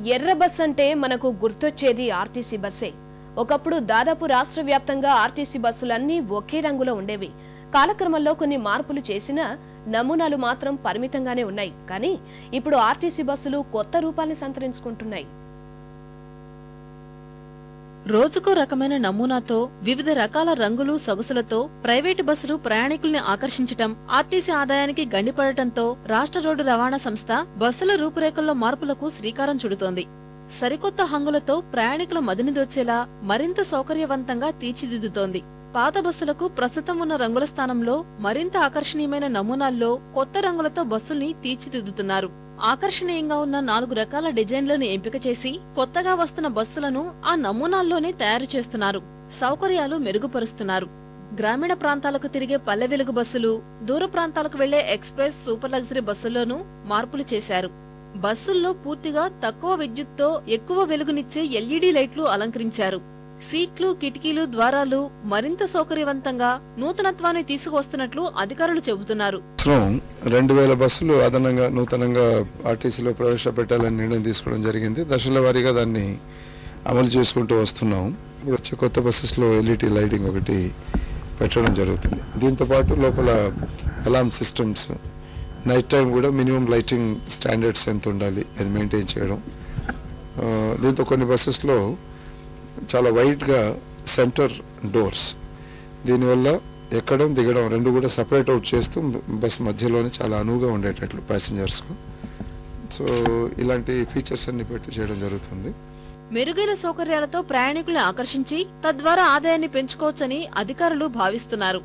ఎర్ర బస్ అంటే మనకు గుర్తొచ్చేది ఆర్టీసీ బస్సే. ఒకప్పుడు దాదాపు రాష్ట్ర వ్యాప్తంగా ఆర్టీసీ బస్సులన్నీ ఒకే రంగులో ఉండేవి. కాలక్రమంలో కొన్ని మార్పులు చేసినా నమూనాలు మాత్రం పరిమితంగానే ఉన్నాయి. కానీ ఇప్పుడు ఆర్టీసీ బస్సులు కొత్త రూపాన్ని సంతరించుకుంటున్నాయి. రోజుకో రకమైన నమూనాతో వివిధ రకాల రంగులు సొగసులతో ప్రైవేటు బస్సులు ప్రయాణికుల్ని ఆకర్షించటం, ఆర్టీసీ ఆదాయానికి గండిపడటంతో రాష్ట్ర రోడ్డు రవాణా సంస్థ బస్సుల రూపురేఖల్లో మార్పులకు శ్రీకారం చుడుతోంది. సరికొత్త హంగులతో ప్రయాణికుల మదిని దోచేలా మరింత సౌకర్యవంతంగా తీర్చిదిద్దుతోంది. పాత బస్సులకు ప్రస్తుతం ఉన్న రంగుల స్థానంలో మరింత ఆకర్షణీయమైన నమూనాల్లో కొత్త రంగులతో బస్సుల్ని తీర్చిదిద్దుతున్నారు. ఆకర్షణీయంగా ఉన్న 4 రకాల డిజైన్లను ఎంపిక చేసి కొత్తగా వస్తున్న బస్సులను ఆ నమూనాల్లోనే తయారు చేస్తున్నారు. సౌకర్యాలు మెరుగుపరుస్తున్నారు. గ్రామీణ ప్రాంతాలకు తిరిగే పల్లె వెలుగు బస్సులు, దూర ప్రాంతాలకు వెళ్లే ఎక్స్ప్రెస్, సూపర్ లగ్జరీ బస్సుల్లోనూ మార్పులు చేశారు. బస్సుల్లో పూర్తిగా తక్కువ విద్యుత్తో ఎక్కువ వెలుగునిచ్చే ఎల్ఈడీ లైట్లు అలంకరించారు. సీట్లు, కిటికీలు, ద్వారాలు మరింత సౌకర్యవంతంగా నూతనత్వాన్ని తీసుకువస్తున్నట్లు అధికారులు చెబుతున్నారు. 2000 బస్సులు అదనంగా నూతనంగా ఆర్టీసీలో ప్రవేశపెట్టాలని నిర్ణయం తీసుకోవడం జరిగింది. దశల వారీగా దాన్ని అమలు చేసుకుంటూ వస్తున్నాం. వచ్చే కొత్త బస్సెస్లో ఎల్ఈడీ లైటింగ్ ఒకటి పెట్టడం జరుగుతుంది. దీంతో పాటు లోపల అలార్మ్ సిస్టమ్స్, నైట్ టైం కూడా మినిమం లైటింగ్ స్టాండర్డ్స్ ఎంత ఉండాలి అది మెయింటైన్ చేయడం. దీంతో కొన్ని బస్సెస్లో చాలా వైడ్గా సెంటర్ డోర్స్, దీనివల్ల ఎక్కడం దిగడం రెండు కూడా సపరేట్ అవుట్ చేస్తూ బస్ మధ్యలోనే చాలా అనువుగా ఉండేటట్లు ప్యాసింజర్స్కు. సో ఇలాంటి ఫీచర్స్ అన్ని పెట్టి చేయడం జరుగుతుంది. మెరుగైన సౌకర్యాలతో ప్రయాణికుల్ని ఆకర్షించి తద్వారా ఆదాయాన్ని పెంచుకోవచ్చని అధికారులు భావిస్తున్నారు.